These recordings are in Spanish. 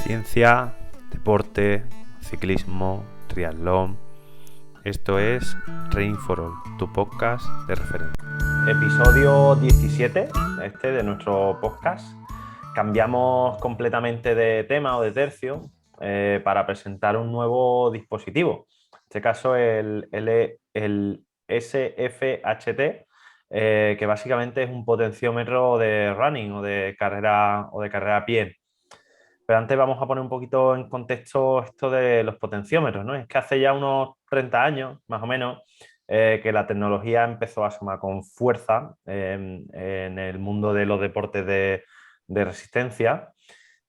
Ciencia, deporte, ciclismo, triatlón. Esto es Running for All, tu podcast de referencia. Episodio 17 de nuestro podcast. Cambiamos completamente de tema o de tercio para presentar un nuevo dispositivo. En este caso el SFHT, que básicamente es un potenciómetro de running o de carrera a pie. Pero antes vamos a poner un poquito en contexto esto de los potenciómetros, ¿no? Es que hace ya unos 30 años, más o menos, que la tecnología empezó a asomar con fuerza en el mundo de los deportes de resistencia.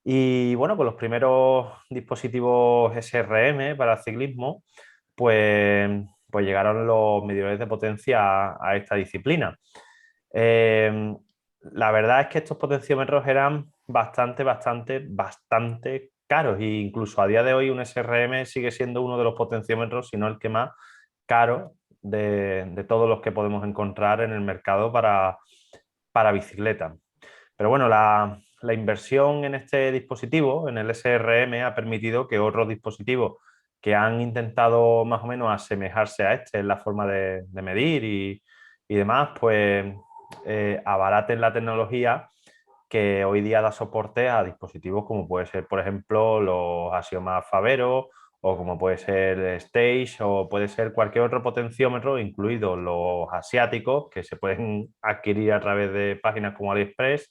Y bueno, pues los primeros dispositivos SRM para el ciclismo, pues llegaron los medidores de potencia a esta disciplina. La verdad es que estos potenciómetros eran bastante caros, e incluso a día de hoy un SRM sigue siendo uno de los potenciómetros, si no el que más caro de todos los que podemos encontrar en el mercado para bicicleta. Pero bueno, la inversión en este dispositivo, en el SRM, ha permitido que otros dispositivos que han intentado más o menos asemejarse a este en la forma de medir y demás, pues abaraten la tecnología que hoy día da soporte a dispositivos como puede ser, por ejemplo, los Axioma Favero, o como puede ser Stage, o puede ser cualquier otro potenciómetro, incluidos los asiáticos, que se pueden adquirir a través de páginas como AliExpress,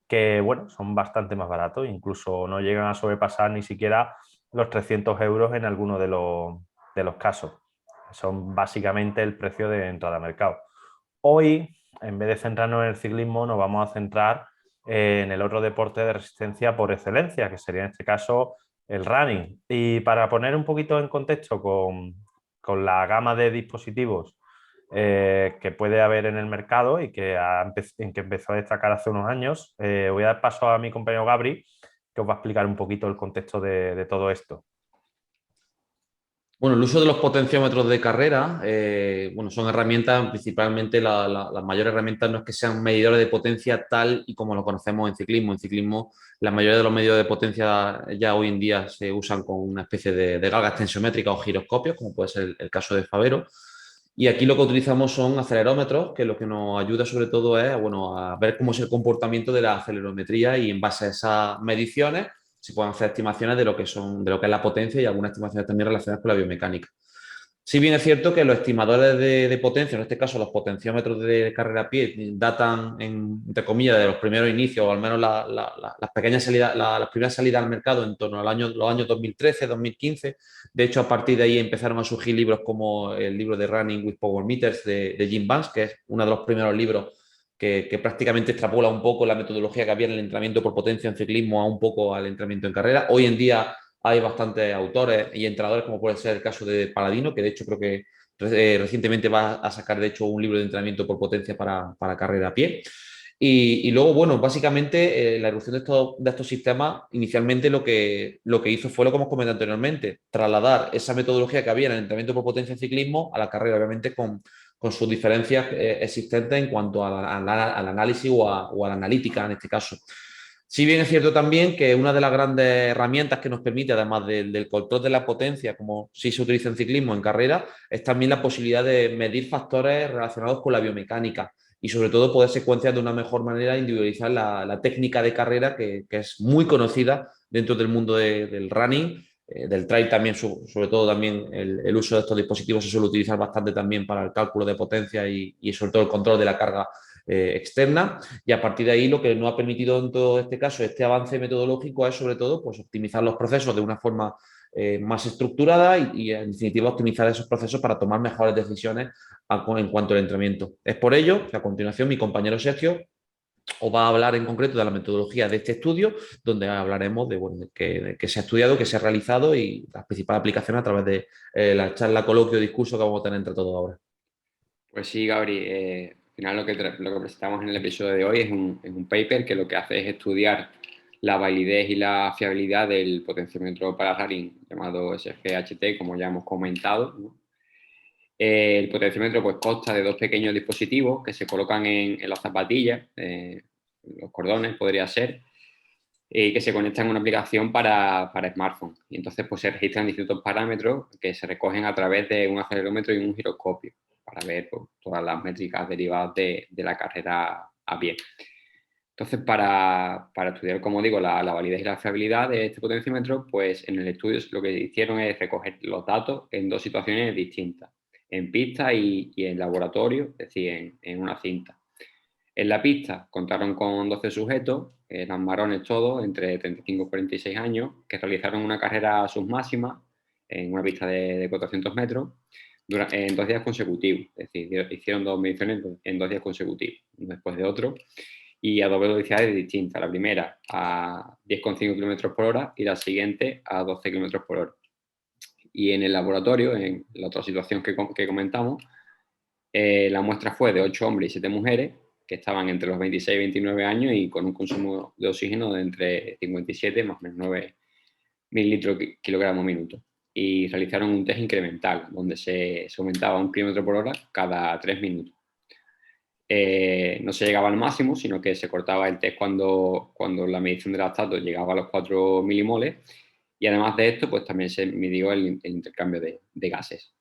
que bueno, son bastante más baratos, incluso no llegan a sobrepasar ni siquiera los 300 euros en algunos de los casos. Son básicamente el precio de entrada al mercado. Hoy, en vez de centrarnos en el ciclismo, nos vamos a centrar en el otro deporte de resistencia por excelencia, que sería en este caso el running. Y para poner un poquito en contexto con la gama de dispositivos que puede haber en el mercado y en que empezó a destacar hace unos años, voy a dar paso a mi compañero Gabri, que os va a explicar un poquito el contexto de todo esto. Bueno, el uso de los potenciómetros de carrera, bueno, son herramientas, principalmente las mayores herramientas no es que sean medidores de potencia tal y como lo conocemos en ciclismo. En ciclismo, la mayoría de los medidores de potencia ya hoy en día se usan con una especie de galga extensométrica o giroscopios, como puede ser el caso de Favero. Y aquí lo que utilizamos son acelerómetros, que lo que nos ayuda sobre todo es, bueno, a ver cómo es el comportamiento de la acelerometría y en base a esas mediciones se pueden hacer estimaciones de lo que son, de lo que es la potencia y algunas estimaciones también relacionadas con la biomecánica. Si bien es cierto que los estimadores de potencia, en este caso los potenciómetros de carrera a pie, datan, entre comillas, de los primeros inicios, o al menos las pequeñas salidas, las primeras salidas al mercado en torno a los años 2013, 2015. De hecho, a partir de ahí empezaron a surgir libros como el libro de Running with Power Meters de Jim Vance, que es uno de los primeros libros que prácticamente extrapola un poco la metodología que había en el entrenamiento por potencia en ciclismo a un poco al entrenamiento en carrera. Hoy en día hay bastantes autores y entrenadores, como puede ser el caso de Paladino, que de hecho creo que recientemente va a sacar, de hecho, un libro de entrenamiento por potencia para carrera a pie. Y luego, bueno, básicamente la evolución de estos sistemas, inicialmente lo que hizo fue lo que hemos comentado anteriormente, trasladar esa metodología que había en el entrenamiento por potencia en ciclismo a la carrera, obviamente con sus diferencias existentes en cuanto al análisis o a la analítica en este caso. Si bien es cierto también que una de las grandes herramientas que nos permite, además del control de la potencia, como sí se utiliza en ciclismo, en carrera, es también la posibilidad de medir factores relacionados con la biomecánica y sobre todo poder secuenciar de una mejor manera, individualizar la técnica de carrera que es muy conocida dentro del mundo del running, del trail también, sobre todo también el uso de estos dispositivos se suele utilizar bastante también para el cálculo de potencia y sobre todo el control de la carga externa, y a partir de ahí lo que nos ha permitido en todo este caso este avance metodológico es sobre todo pues, optimizar los procesos de una forma más estructurada y en definitiva optimizar esos procesos para tomar mejores decisiones en cuanto al entrenamiento. Es por ello que a continuación mi compañero Sergio os va a hablar en concreto de la metodología de este estudio, donde hablaremos de, bueno, de que se ha estudiado, que se ha realizado y las principales aplicaciones a través de la charla, coloquio, discurso que vamos a tener entre todos ahora. Pues sí, Gabri. Al final lo que presentamos en el episodio de hoy es un paper que lo que hace es estudiar la validez y la fiabilidad del potenciómetro para running llamado SFHT, como ya hemos comentado, ¿no? El potenciómetro pues consta de dos pequeños dispositivos que se colocan en las zapatillas, los cordones podría ser, que se conectan a una aplicación para smartphone. Y entonces pues se registran distintos parámetros que se recogen a través de un acelerómetro y un giroscopio para ver pues, todas las métricas derivadas de la carrera a pie. Entonces, para estudiar, como digo, la validez y la fiabilidad de este potenciómetro, pues en el estudio lo que hicieron es recoger los datos en dos situaciones distintas, en pista y en laboratorio, es decir, en una cinta. En la pista contaron con 12 sujetos, eran varones todos, entre 35 y 46 años, que realizaron una carrera submáxima en una pista de 400 metros en 2 días consecutivos. Es decir, hicieron 2 mediciones en 2 días consecutivos, uno después de otro, y a 2 velocidades distintas. La primera a 10,5 km por hora y la siguiente a 12 km por hora. Y en el laboratorio, en la otra situación que comentamos, la muestra fue de 8 hombres y 7 mujeres que estaban entre los 26 y 29 años y con un consumo de oxígeno de entre 57 más o menos 9 mililitros kilogramo minuto. Y realizaron un test incremental, donde se aumentaba 1 km por hora cada 3 minutos. No se llegaba al máximo, sino que se cortaba el test cuando la medición del lactato llegaba a los 4 milimoles. Y además de esto, pues también se midió el intercambio de gases.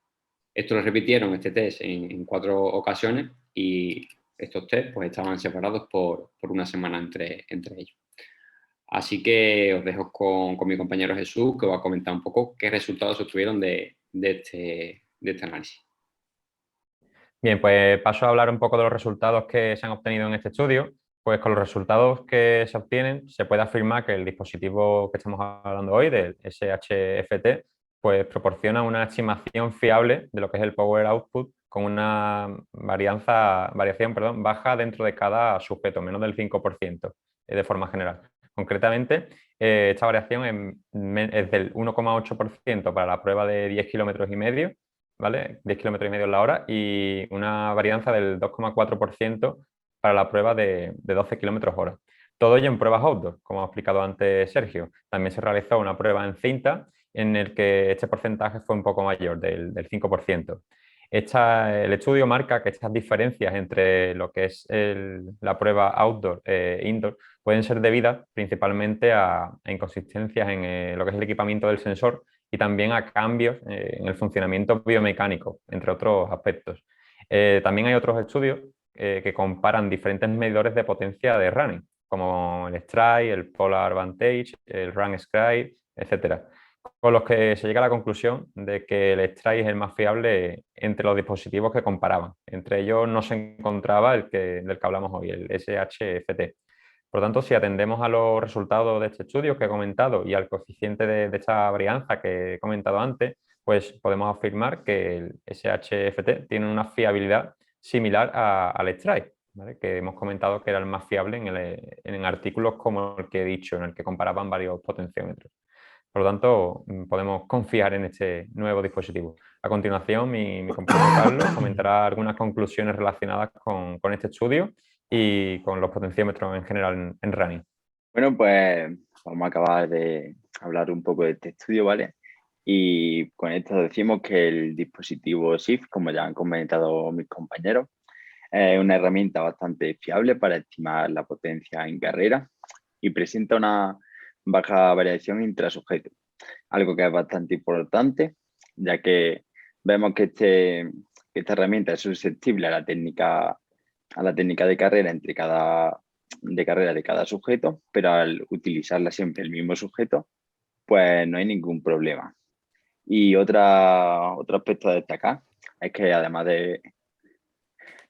Esto lo repitieron, este test, en 4 ocasiones y estos test pues, estaban separados por una semana entre ellos. Así que os dejo con mi compañero Jesús, que os va a comentar un poco qué resultados obtuvieron de este análisis. Bien, pues paso a hablar un poco de los resultados que se han obtenido en este estudio. Pues con los resultados que se obtienen se puede afirmar que el dispositivo que estamos hablando hoy, del SHFT, pues proporciona una estimación fiable de lo que es el power output con una variación baja dentro de cada sujeto, menos del 5% de forma general. Concretamente, esta variación es del 1,8% para la prueba de 10,5 km, ¿vale? 10,5 km la hora y una varianza del 2,4% para la prueba de 12 km hora. Todo ello en pruebas outdoor, como ha explicado antes Sergio. También se realizó una prueba en cinta en el que este porcentaje fue un poco mayor, del 5%. El estudio marca que estas diferencias entre lo que es la prueba outdoor e indoor pueden ser debidas principalmente a inconsistencias en lo que es el equipamiento del sensor y también a cambios en el funcionamiento biomecánico, entre otros aspectos. También hay otros estudios que comparan diferentes medidores de potencia de running, como el Stride, el Polar Vantage, el Run Sky, etc., con los que se llega a la conclusión de que el Stride es el más fiable entre los dispositivos que comparaban. Entre ellos no se encontraba del que hablamos hoy, el SHFT. Por lo tanto, si atendemos a los resultados de este estudio que he comentado y al coeficiente de esta varianza que he comentado antes, pues podemos afirmar que el SHFT tiene una fiabilidad similar al Stride, ¿vale? Que hemos comentado que era el más fiable en artículos como el que he dicho, en el que comparaban varios potenciómetros. Por lo tanto, podemos confiar en este nuevo dispositivo. A continuación, mi compañero Carlos comentará algunas conclusiones relacionadas con este estudio y con los potenciómetros en general en running. Bueno, pues vamos a acabar de hablar un poco de este estudio, ¿vale? Y con esto decimos que el dispositivo SIF, como ya han comentado mis compañeros, es una herramienta bastante fiable para estimar la potencia en carrera y presenta una baja variación intrasujeto, algo que es bastante importante, ya que vemos que esta herramienta es susceptible a la técnica de carrera de cada sujeto, pero al utilizarla siempre el mismo sujeto, pues no hay ningún problema. Y otro aspecto a destacar es que además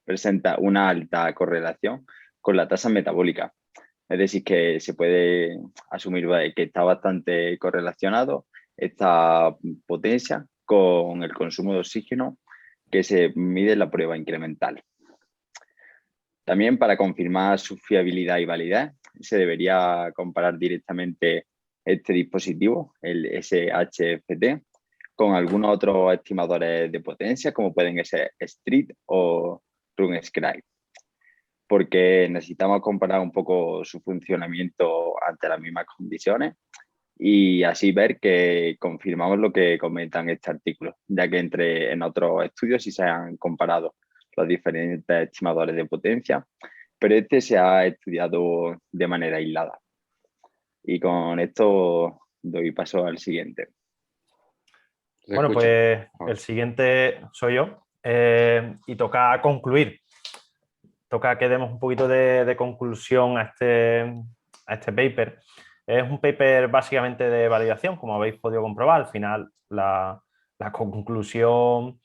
presenta una alta correlación con la tasa metabólica. Es decir, que se puede asumir que está bastante correlacionado esta potencia con el consumo de oxígeno que se mide en la prueba incremental. También para confirmar su fiabilidad y validez, se debería comparar directamente este dispositivo, el SHFT, con algunos otros estimadores de potencia, como pueden ser Street o RunScribe, porque necesitamos comparar un poco su funcionamiento ante las mismas condiciones y así ver que confirmamos lo que comentan este artículo, ya que en otros estudios sí se han comparado los diferentes estimadores de potencia, pero este se ha estudiado de manera aislada. Y con esto doy paso al siguiente. Te Bueno, escucho. pues Por favor. el siguiente soy yo y toca concluir. Toca que demos un poquito de conclusión a este paper. Es un paper básicamente de validación, como habéis podido comprobar. Al final, la conclusión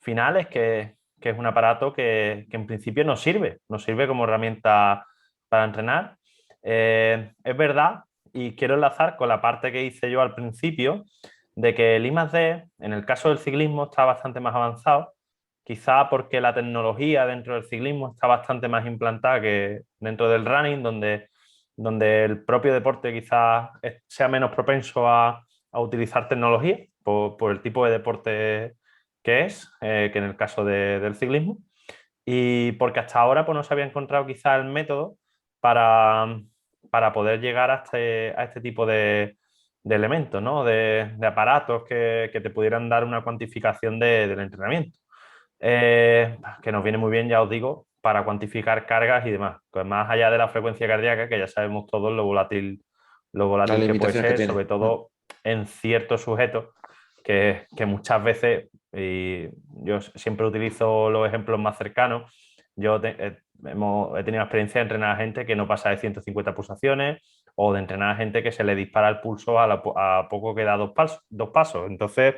final es que es un aparato que en principio nos sirve como herramienta para entrenar. Es verdad, y quiero enlazar con la parte que hice yo al principio, de que el I+D, en el caso del ciclismo, está bastante más avanzado, quizá porque la tecnología dentro del ciclismo está bastante más implantada que dentro del running, donde el propio deporte quizás sea menos propenso a utilizar tecnología por el tipo de deporte que es, que en el caso del ciclismo, y porque hasta ahora pues, no se había encontrado quizá el método para, para poder llegar a este tipo de elementos, ¿no? de aparatos que te pudieran dar una cuantificación del entrenamiento. Que nos viene muy bien, ya os digo, para cuantificar cargas y demás. Pues más allá de la frecuencia cardíaca, que ya sabemos todos lo Las volátil que puede limitaciones que ser, tiene. sobre todo en ciertos sujetos, que muchas veces, y yo siempre utilizo los ejemplos más cercanos, he tenido la experiencia de entrenar a gente que no pasa de 150 pulsaciones o de entrenar a gente que se le dispara el pulso a poco que da dos pasos. Entonces,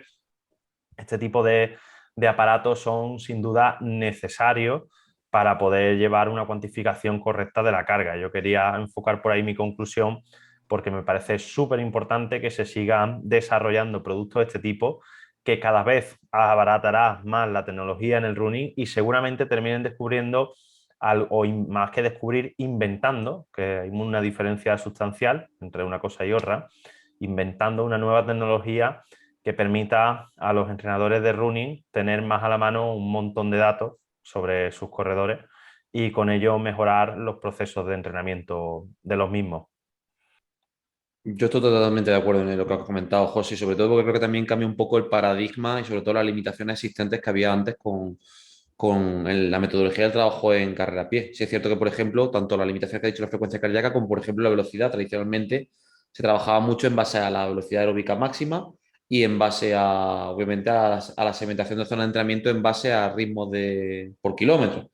este tipo de aparatos son sin duda necesarios para poder llevar una cuantificación correcta de la carga. Yo quería enfocar por ahí mi conclusión porque me parece súper importante que se sigan desarrollando productos de este tipo que cada vez abaratará más la tecnología en el running y seguramente terminen descubriendo o más que descubrir, inventando, que hay una diferencia sustancial entre una cosa y otra, inventando una nueva tecnología que permita a los entrenadores de running tener más a la mano un montón de datos sobre sus corredores y con ello mejorar los procesos de entrenamiento de los mismos. Yo estoy totalmente de acuerdo en lo que has comentado, José, sobre todo porque creo que también cambia un poco el paradigma y sobre todo las limitaciones existentes que había antes con la metodología del trabajo en carrera a pie. Sí es cierto que, por ejemplo, tanto la limitación que ha dicho la frecuencia cardíaca como, por ejemplo, la velocidad, tradicionalmente se trabajaba mucho en base a la velocidad aeróbica máxima y en base a, obviamente, a la segmentación de zona de entrenamiento en base a ritmos por kilómetro.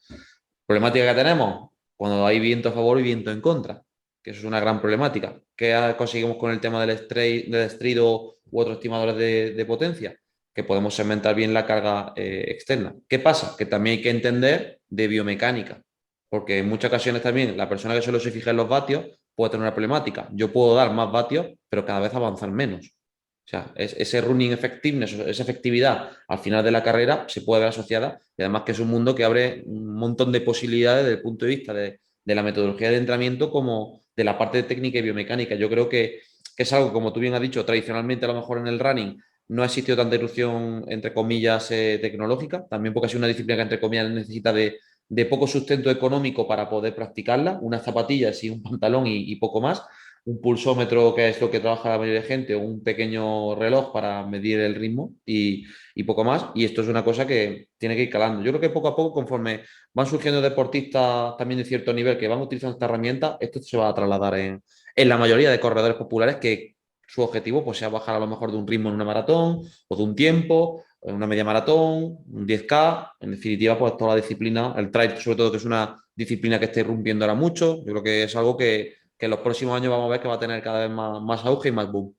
Problemática que tenemos cuando hay viento a favor y viento en contra, que eso es una gran problemática. ¿Qué conseguimos con el tema del estrido u otros estimadores de potencia? Que podemos segmentar bien la carga externa. ¿Qué pasa? Que también hay que entender de biomecánica, porque en muchas ocasiones también la persona que solo se fija en los vatios puede tener una problemática. Yo puedo dar más vatios, pero cada vez avanzar menos. O sea, ese running effectiveness, esa efectividad al final de la carrera se puede ver asociada y además que es un mundo que abre un montón de posibilidades desde el punto de vista de la metodología de entrenamiento como de la parte de técnica y biomecánica. Yo creo que es algo, como tú bien has dicho, tradicionalmente a lo mejor en el running no ha existido tanta irrupción, entre comillas, tecnológica, también porque ha sido una disciplina que, entre comillas, necesita de poco sustento económico para poder practicarla, unas zapatillas y un pantalón y poco más, un pulsómetro, que es lo que trabaja la mayoría de gente, o un pequeño reloj para medir el ritmo y poco más. Y esto es una cosa que tiene que ir calando. Yo creo que poco a poco, conforme van surgiendo deportistas también de cierto nivel que van utilizando esta herramienta, esto se va a trasladar en la mayoría de corredores populares que su objetivo pues, sea bajar a lo mejor de un ritmo en una maratón o de un tiempo, en una media maratón, un 10K. En definitiva, pues toda la disciplina, el trail sobre todo, que es una disciplina que está irrumpiendo ahora mucho. Yo creo que es algo que en los próximos años vamos a ver que va a tener cada vez más auge y más boom.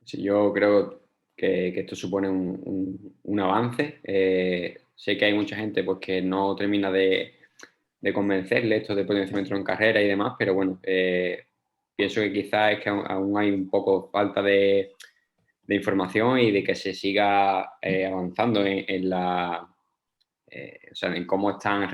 Sí, yo creo que esto supone un avance. Sé que hay mucha gente pues, que no termina de convencerle esto de potenciómetro en carrera y demás, pero bueno, pienso que quizás es que aún hay un poco falta de información y de que se siga avanzando o sea, en cómo están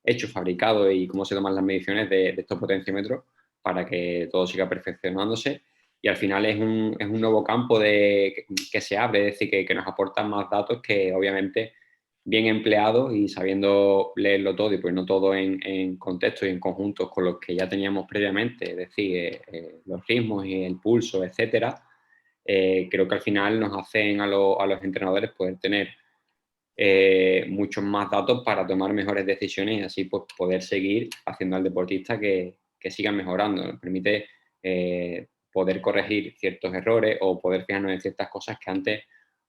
hechos, fabricados y cómo se toman las mediciones de estos potenciómetros para que todo siga perfeccionándose. Y al final es un nuevo campo que se abre, es decir, que nos aportan más datos que obviamente bien empleados y sabiendo leerlo todo y ponerlo todo en contexto y en conjuntos con los que ya teníamos previamente, es decir, los ritmos y el pulso, etcétera, creo que al final nos hacen a los entrenadores poder tener muchos más datos para tomar mejores decisiones y así pues, poder seguir haciendo al deportista que sigan mejorando, nos permite poder corregir ciertos errores o poder fijarnos en ciertas cosas que antes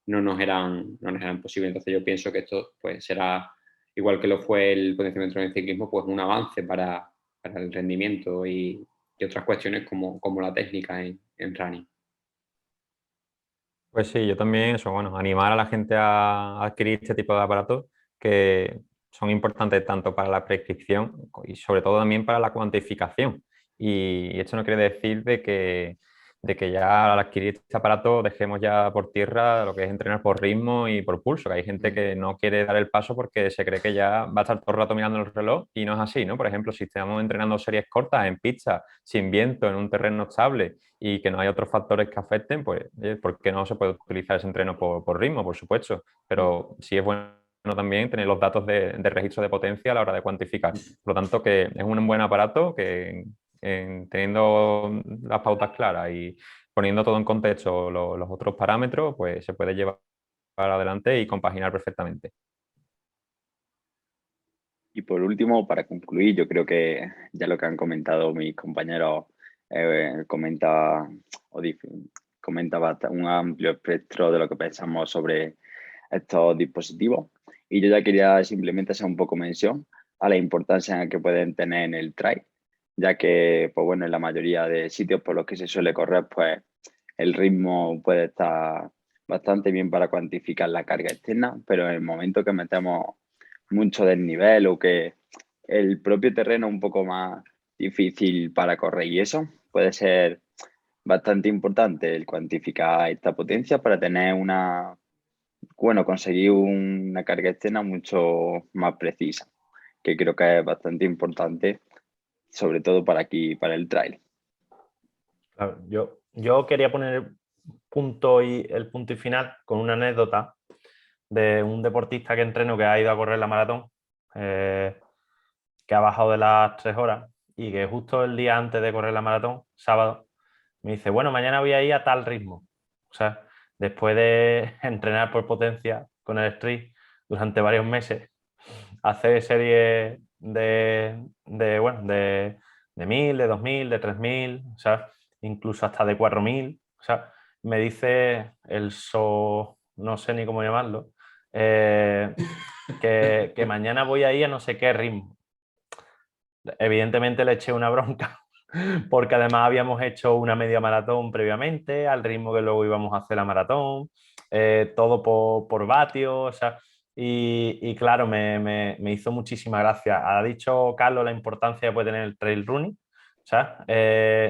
no nos eran posibles. Entonces yo pienso que esto pues será, igual que lo fue el potenciómetro en el ciclismo, pues un avance para el rendimiento y otras cuestiones como la técnica en running. Pues sí, yo también, eso, bueno, animar a la gente a adquirir este tipo de aparatos que son importantes tanto para la prescripción y sobre todo también para la cuantificación. Y esto no quiere decir de que ya al adquirir este aparato dejemos ya por tierra lo que es entrenar por ritmo y por pulso, que hay gente que no quiere dar el paso porque se cree que ya va a estar todo el rato mirando el reloj y no es así, ¿no? Por ejemplo, si estamos entrenando series cortas en pista, sin viento, en un terreno estable y que no hay otros factores que afecten, pues ¿por qué no se puede utilizar ese entreno por ritmo, por supuesto? Pero sí es bueno también tener los datos de registro de potencia a la hora de cuantificar. Por lo tanto, que es un buen aparato que teniendo las pautas claras y poniendo todo en contexto los otros parámetros, pues se puede llevar adelante y compaginar perfectamente. Y por último, para concluir, yo creo que ya lo que han comentado mis compañeros comenta un amplio espectro de lo que pensamos sobre estos dispositivos. Y yo ya quería simplemente hacer un poco mención a la importancia que pueden tener en el trail, ya que, pues bueno, en la mayoría de sitios por los que se suele correr, pues el ritmo puede estar bastante bien para cuantificar la carga externa, pero en el momento que metemos mucho desnivel o que el propio terreno es un poco más difícil para correr y eso puede ser bastante importante el cuantificar esta potencia para tener conseguir una carga externa mucho más precisa, que creo que es bastante importante, sobre todo para aquí, para el trail. Claro, yo quería poner el punto y final con una anécdota de un deportista que entreno que ha ido a correr la maratón, que ha bajado de las 3 horas y que justo el día antes de correr la maratón, sábado, me dice, bueno, mañana voy a ir a tal ritmo. O sea, después de entrenar por potencia con el street durante varios meses, hacer series de 1000, de 2000, de 3000, o sea, incluso hasta de 4000. O sea, me dice no sé ni cómo llamarlo, que mañana voy a ir a no sé qué ritmo. Evidentemente le eché una bronca porque además habíamos hecho una media maratón previamente al ritmo que luego íbamos a hacer la maratón, todo por vatios, o sea, y claro, me hizo muchísima gracia. Ha dicho Carlos la importancia que puede tener el trail running, o sea,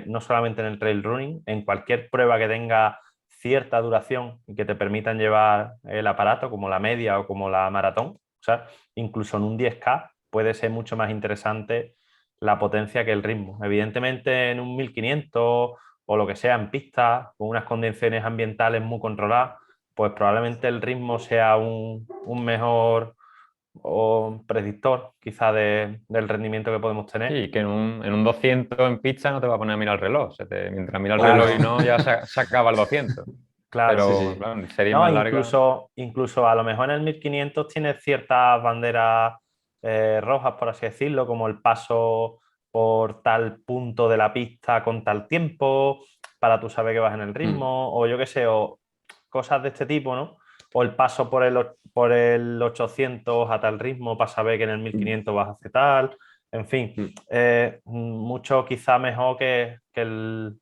no solamente en el trail running, en cualquier prueba que tenga cierta duración y que te permitan llevar el aparato, como la media o como la maratón, o sea, incluso en un 10K puede ser mucho más interesante la potencia que el ritmo. Evidentemente en un 1500 o lo que sea en pista, con unas condiciones ambientales muy controladas, pues probablemente el ritmo sea un mejor predictor quizá del rendimiento que podemos tener. Sí, que en un 200 en pista no te va a poner a mirar el reloj. Mientras mira el Claro. reloj y no, ya se acaba el 200. Claro, Pero sí. claro, en series no, más largas. incluso a lo mejor en el 1500 tienes ciertas banderas rojas, por así decirlo, como el paso por tal punto de la pista con tal tiempo, para tú saber que vas en el ritmo, o yo qué sé, o cosas de este tipo, ¿no? O el paso por el 800 a tal ritmo para saber que en el 1500 vas a hacer tal. En fin, mucho quizá mejor que el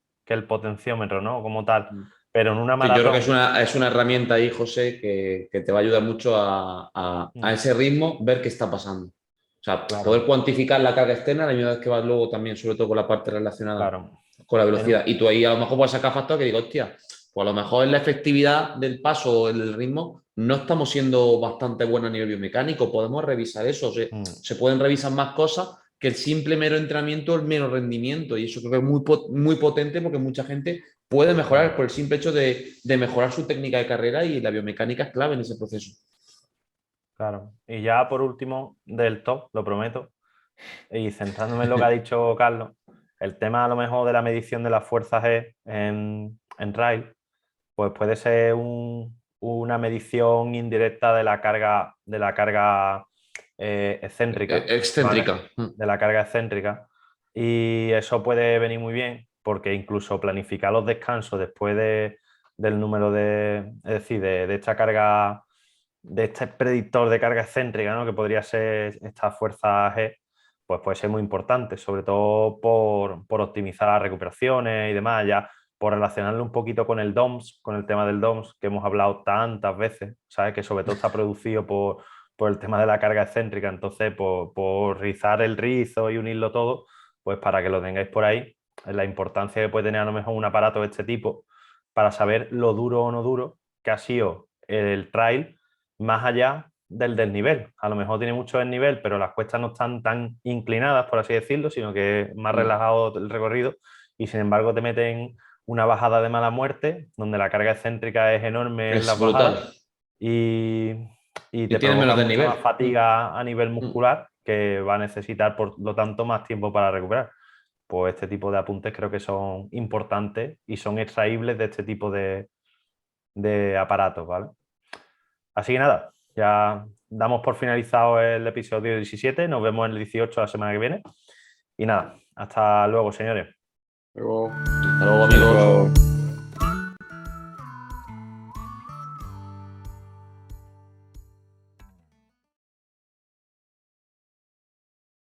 potenciómetro, ¿no? Como tal. Pero en una Sí, yo creo maratón... que es una herramienta ahí, José, que te va a ayudar mucho a ese ritmo, ver qué está pasando. O sea, Claro, poder cuantificar la carga externa, la ayuda que va luego también, sobre todo con la parte relacionada claro. con la velocidad. Y tú ahí a lo mejor puedes sacar factor que digo, hostia, pues a lo mejor en la efectividad del paso o el ritmo no estamos siendo bastante buenos a nivel biomecánico. Podemos revisar eso. Se pueden revisar más cosas que el simple mero entrenamiento, el mero rendimiento. Y eso creo que es muy potente porque mucha gente puede mejorar por el simple hecho de mejorar su técnica de carrera y la biomecánica es clave en ese proceso. Claro. Y ya por último, del top, lo prometo, y centrándome en lo que ha dicho Carlos, el tema a lo mejor de la medición de las fuerzas G en trail, pues puede ser una medición indirecta de la carga excéntrica, Excéntrica. ¿vale? De la carga excéntrica. Y eso puede venir muy bien porque incluso planificar los descansos después del número es decir, de esta carga, de este predictor de carga excéntrica, ¿no? Que podría ser esta fuerza G, pues puede ser muy importante, sobre todo por optimizar las recuperaciones y demás, ya por relacionarlo un poquito con el DOMS, con el tema del DOMS, que hemos hablado tantas veces, ¿sabes? Que sobre todo está producido por el tema de la carga excéntrica, entonces por rizar el rizo y unirlo todo, pues para que lo tengáis por ahí, la importancia que puede tener a lo mejor un aparato de este tipo para saber lo duro o no duro que ha sido el trail más allá del desnivel. A lo mejor tiene mucho desnivel, pero las cuestas no están tan inclinadas, por así decirlo, sino que es más relajado el recorrido y sin embargo te meten una bajada de mala muerte, donde la carga excéntrica es enorme en Es las brutal. bajadas y te tiene provoca menos mucha desnivel. más fatiga a nivel muscular que va a necesitar, por lo tanto, más tiempo para recuperar. Pues este tipo de apuntes creo que son importantes y son extraíbles de este tipo de aparatos, ¿vale? Así que nada, ya damos por finalizado el episodio 17, nos vemos en el 18 la semana que viene y nada, hasta luego, señores. Luego... Hasta luego, amigos. Luego,